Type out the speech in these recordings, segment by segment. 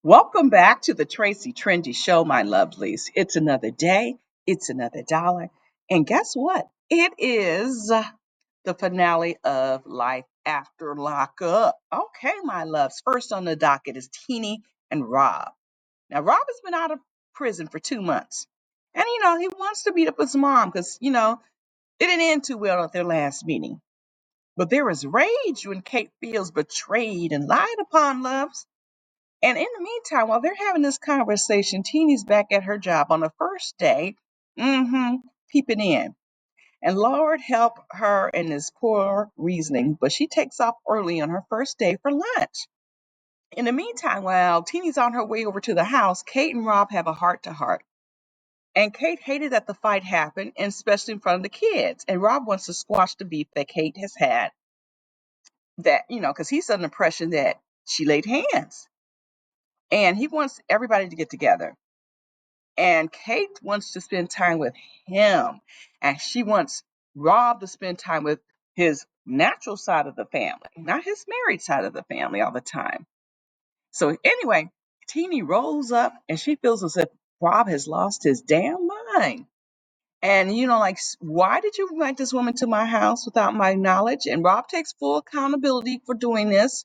Welcome back to the Tracie Trendy Show, my lovelies. It's another day, it's another dollar. And guess what? It is the finale of Life After Lockup. Okay, my loves. First on the docket is Teeny and Rob. Now, Rob has been out of prison for 2 months. And, he wants to beat up his mom because, it didn't end too well at their last meeting. But there is rage when Kate feels betrayed and lied upon, loves. And in the meantime, while they're having this conversation, Teeny's back at her job on the first day, peeping in. And Lord help her in this poor reasoning, but she takes off early on her first day for lunch. In the meantime, while Teeny's on her way over to the house, Kate and Rob have a heart-to-heart. And Kate hated that the fight happened, and especially in front of the kids. And Rob wants to squash the beef that Kate has had, because he's under the impression that she laid hands. And he wants everybody to get together. And Kate wants to spend time with him. And she wants Rob to spend time with his natural side of the family, not his married side of the family all the time. So anyway, Teeny rolls up and she feels as if Rob has lost his damn mind. And, why did you invite this woman to my house without my knowledge? And Rob takes full accountability for doing this.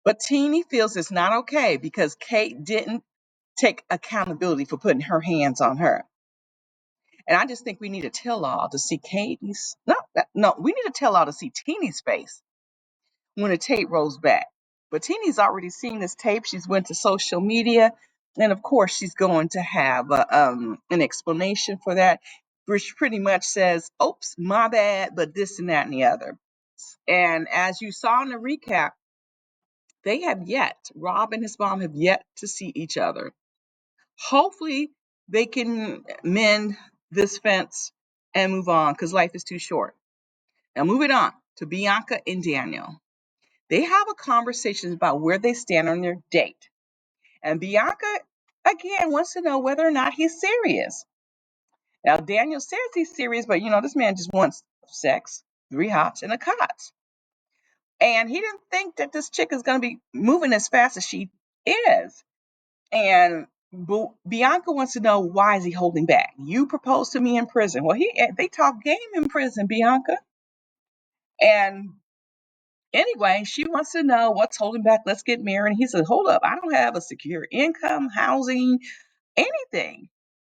But Teeny feels it's not okay because Kate didn't take accountability for putting her hands on her. And I just think we need a tell-all to see Katie's. No, we need a tell-all to see Teeny's face when the tape rolls back. But Teeny's already seen this tape. She's went to social media, and of course, she's going to have an explanation for that, which pretty much says, "Oops, my bad," but this and that and the other. And as you saw in the recap, Rob and his mom have yet to see each other. Hopefully, they can mend this fence and move on because life is too short. Now, moving on to Bianca and Daniel. They have a conversation about where they stand on their date. And Bianca, again, wants to know whether or not he's serious. Now, Daniel says he's serious, but this man just wants sex, 3 hops, and a cot. And he didn't think that this chick is going to be moving as fast as she is. And Bianca wants to know, why is he holding back? You proposed to me in prison. Well, they talk game in prison, Bianca. And anyway, she wants to know what's holding back. Let's get married. And he said, hold up, I don't have a secure income, housing, anything.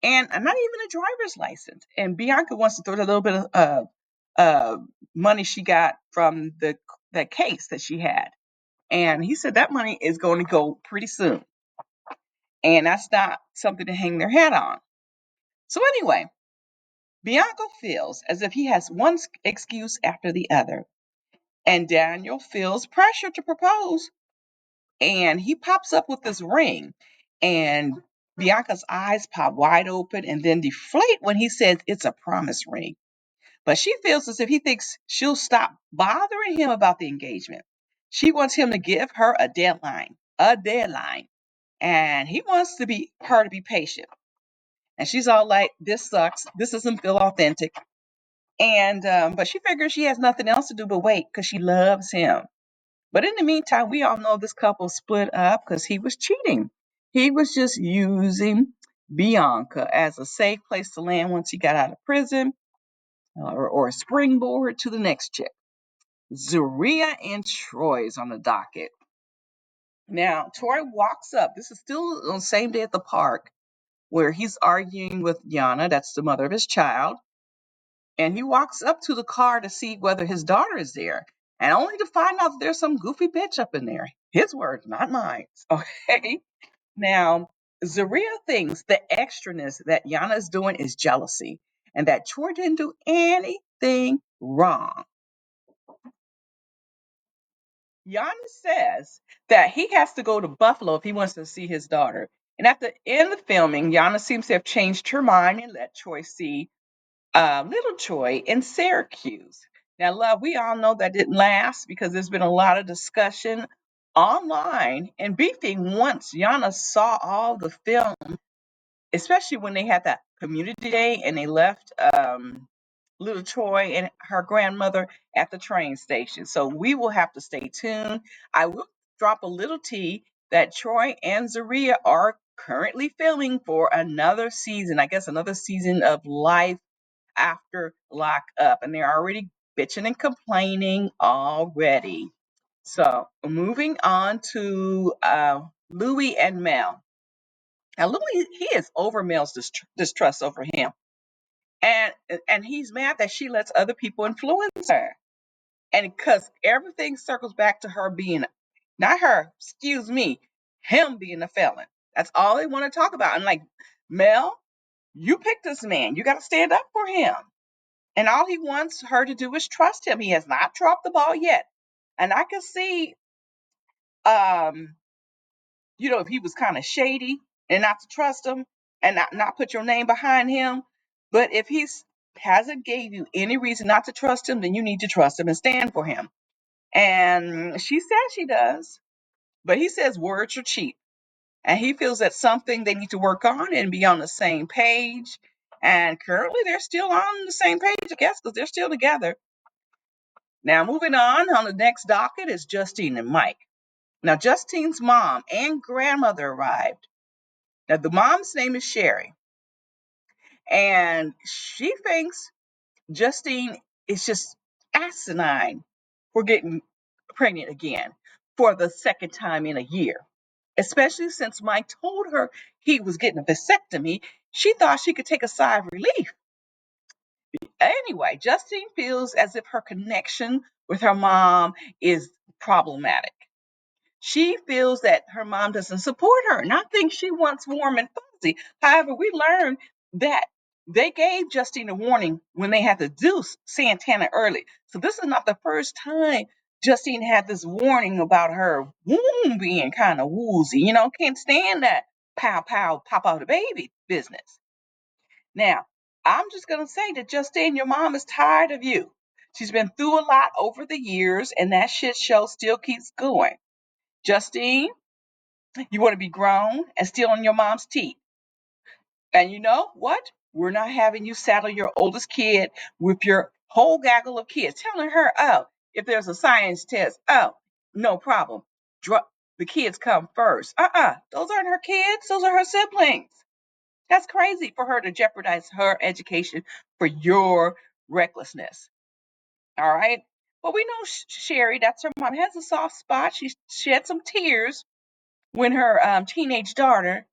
And not even a driver's license. And Bianca wants to throw a little bit of money she got from that case that she had. And he said that money is going to go pretty soon. And that's not something to hang their hat on. So anyway, Bianca feels as if he has one excuse after the other. And Daniel feels pressure to propose. And he pops up with this ring. And Bianca's eyes pop wide open and then deflate when he says it's a promise ring. But she feels as if he thinks she'll stop bothering him about the engagement. She wants him to give her a deadline. And he wants her to be patient. And she's all like, this sucks. This doesn't feel authentic. And but she figures she has nothing else to do but wait because she loves him. But in the meantime, we all know this couple split up because he was cheating. He was just using Bianca as a safe place to land once he got out of prison, or a springboard to the next chick. Zeriah and Troy is on the docket. Now, Troy walks up. This is still on the same day at the park where he's arguing with Yana, that's the mother of his child. And he walks up to the car to see whether his daughter is there, and only to find out that there's some goofy bitch up in there. His words, not mine. Okay. Now, Zeriah thinks the extraness that Yana is doing is jealousy, and that Troy didn't do anything wrong. Yana says that he has to go to Buffalo if he wants to see his daughter. And at the end of filming, Yana seems to have changed her mind and let Troy see little Troy in Syracuse. Now, love, we all know that didn't last because there's been a lot of discussion online and beefing once Yana saw all the film, especially when they had that community day and they left little Troy and her grandmother at the train station. So we will have to stay tuned. I will drop a little tea that Troy and Zeriah are currently filming for another season. I guess another season of Life After Lockup, and they're already bitching and complaining already. So moving on to Louie and Mel. Now Louie, he is over Mel's distrust over him, and he's mad that she lets other people influence her, and because everything circles back to her being, not her, excuse me, him being a felon. That's all they want to talk about. And like, Mel, you picked this man. You got to stand up for him. And all he wants her to do is trust him. He has not dropped the ball yet. And I can see, um, if he was kind of shady and not to trust him and not put your name behind him. But if he's hasn't gave you any reason not to trust him, then you need to trust him and stand for him. And she says she does, but he says words are cheap. And he feels that's something they need to work on and be on the same page. And currently they're still on the same page, I guess, because they're still together. Now, moving on the next docket is Justine and Mike. Now, Justine's mom and grandmother arrived. Now, the mom's name is Sherry, and she thinks Justine is just asinine for getting pregnant again for the second time in a year. Especially since Mike told her he was getting a vasectomy, she thought she could take a sigh of relief. Anyway, Justine feels as if her connection with her mom is problematic. She feels that her mom doesn't support her, and I think she wants warm and fuzzy. However, we learned that they gave Justine a warning when they had to do Santana early. So this is not the first time Justine had this warning about her womb being kind of woozy. Can't stand that pow pow pop out a baby business. Now, I'm just gonna say that Justine, your mom is tired of you. She's been through a lot over the years, and that shit show still keeps going. Justine, you want to be grown and still on your mom's teeth. And you know what? We're not having you saddle your oldest kid with your whole gaggle of kids, telling her, oh, if there's a science test, oh, no problem. The kids come first. Those aren't her kids. Those are her siblings. That's crazy for her to jeopardize her education for your recklessness. All right. But we know Sherry, that's her mom, has a soft spot. She shed some tears when her teenage daughter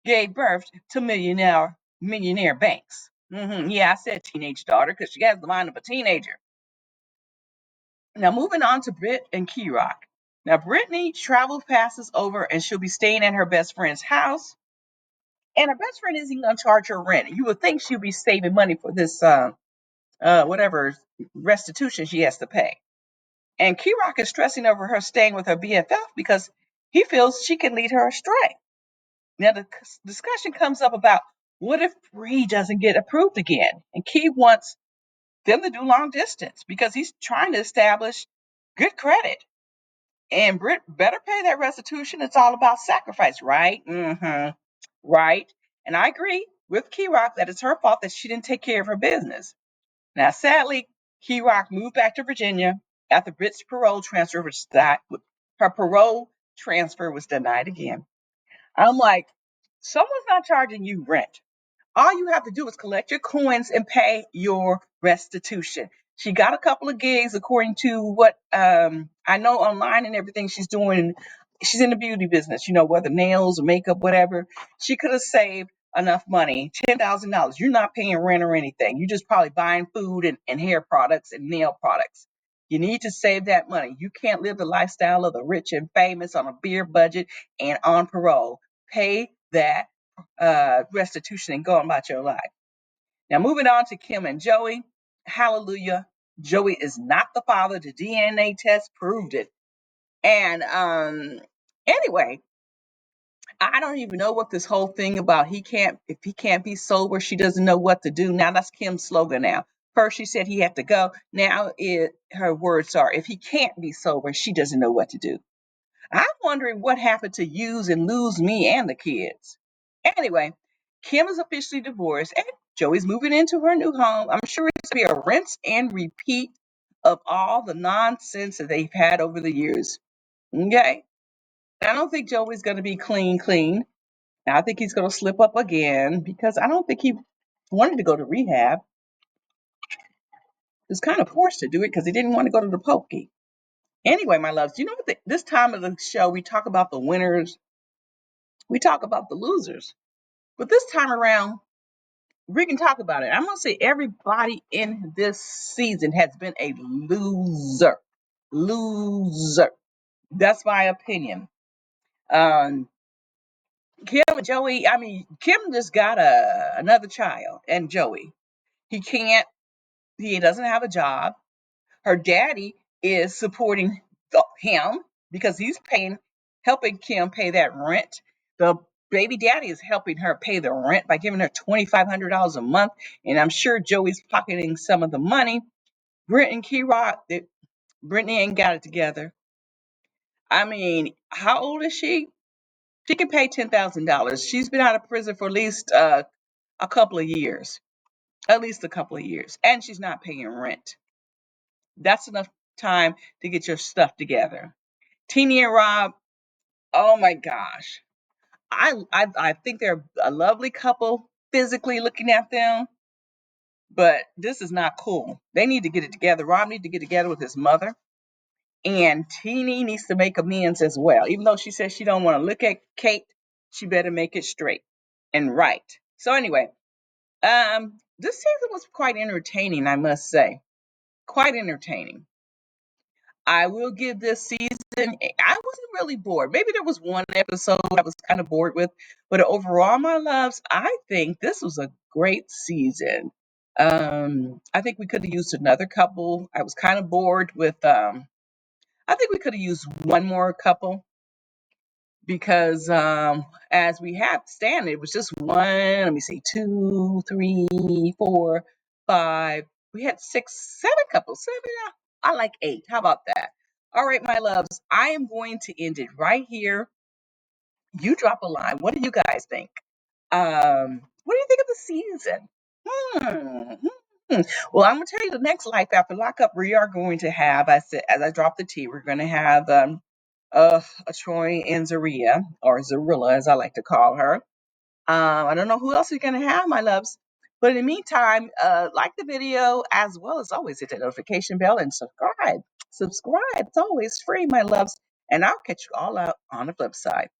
gave birth to millionaire Banks. Yeah, I said teenage daughter because she has the mind of a teenager. Now, moving on to Britt and Krock. Now, Brittany travel passes over and she'll be staying at her best friend's house. And her best friend isn't going to charge her rent. You would think she'll be saving money for this, whatever restitution she has to pay. And Krock is stressing over her staying with her BFF because he feels she can lead her astray. Now, the discussion comes up about what if Bree doesn't get approved again? And Key wants them to do long distance because he's trying to establish good credit. And Britt better pay that restitution. It's all about sacrifice, right? Right. And I agree with Krock that it's her fault that she didn't take care of her business. Now, sadly, Krock moved back to Virginia after Britt's parole transfer was her parole transfer was denied again. I'm like, someone's not charging you rent. All you have to do is collect your coins and pay your restitution. She got a couple of gigs according to what I know online and everything she's doing. She's in the beauty business, whether nails or makeup, whatever. She could have saved enough money, $10,000. You're not paying rent or anything. You're just probably buying food and hair products and nail products. You need to save that money. You can't live the lifestyle of the rich and famous on a beer budget and on parole. Pay that restitution and go on about your life. Now, moving on to Kim and Joey. Hallelujah. Joey is not the father. The DNA test proved it. And anyway, I don't even know what this whole thing about if he can't be sober, she doesn't know what to do. Now that's Kim's slogan now. First she said he had to go. Now her words are, if he can't be sober, she doesn't know what to do. I'm wondering what happened to use and lose me and the kids. Anyway, Kim is officially divorced and Joey's moving into her new home. I'm sure it's going to be a rinse and repeat of all the nonsense that they've had over the years. Okay. I don't think Joey's going to be clean, clean. I think he's going to slip up again because I don't think he wanted to go to rehab. He was kind of forced to do it because he didn't want to go to the pokey. Anyway, my loves, you know what? This time of the show, we talk about the winners, we talk about the losers. But this time around, we can talk about it. I'm going to say everybody in this season has been a loser. Loser. That's my opinion. Um, Kim and Joey, I mean, Kim just got another child, and Joey. He can't, he doesn't have a job. Her daddy is supporting him because he's paying, helping Kim pay that rent. The baby daddy is helping her pay the rent by giving her $2,500 a month, and I'm sure Joey's pocketing some of the money. Britt and Krock, Brittany ain't got it together. I mean, how old is she? She can pay $10,000. She's been out of prison for at least a couple of years, at least a couple of years, and she's not paying rent. That's enough time to get your stuff together. Teeny and Rob, oh my gosh. I think they're a lovely couple physically looking at them, but this is not cool. They need to get it together. Rob needs to get together with his mother, and Teeny needs to make amends as well. Even though she says she don't want to look at Kate, she better make it straight and right. So anyway, this season was quite entertaining, I must say. Quite entertaining. I will give this season, I wasn't really bored. Maybe there was one episode I was kind of bored with, but overall, my loves, I think this was a great season. I think we could have used another couple. I was kind of bored with, I think we could have used one more couple because as we have standing, it was just one, let me see, two, three, four, five. We had six, seven couples. Seven, I like eight. How about that? All right, my loves, I am going to end it right here. You drop a line. What do you guys think? What do you think of the season? Hmm. hmm. Well, I'm gonna tell you the next life after lockup. We are going to have, I said, as I drop the T, we're going to have a Troy and Zeriah, or Zarilla as I like to call her. I don't know who else we're gonna have, my loves. But in the meantime, like the video as well as always hit the notification bell and subscribe. Subscribe. It's always free, my loves. And I'll catch you all out on the flip side.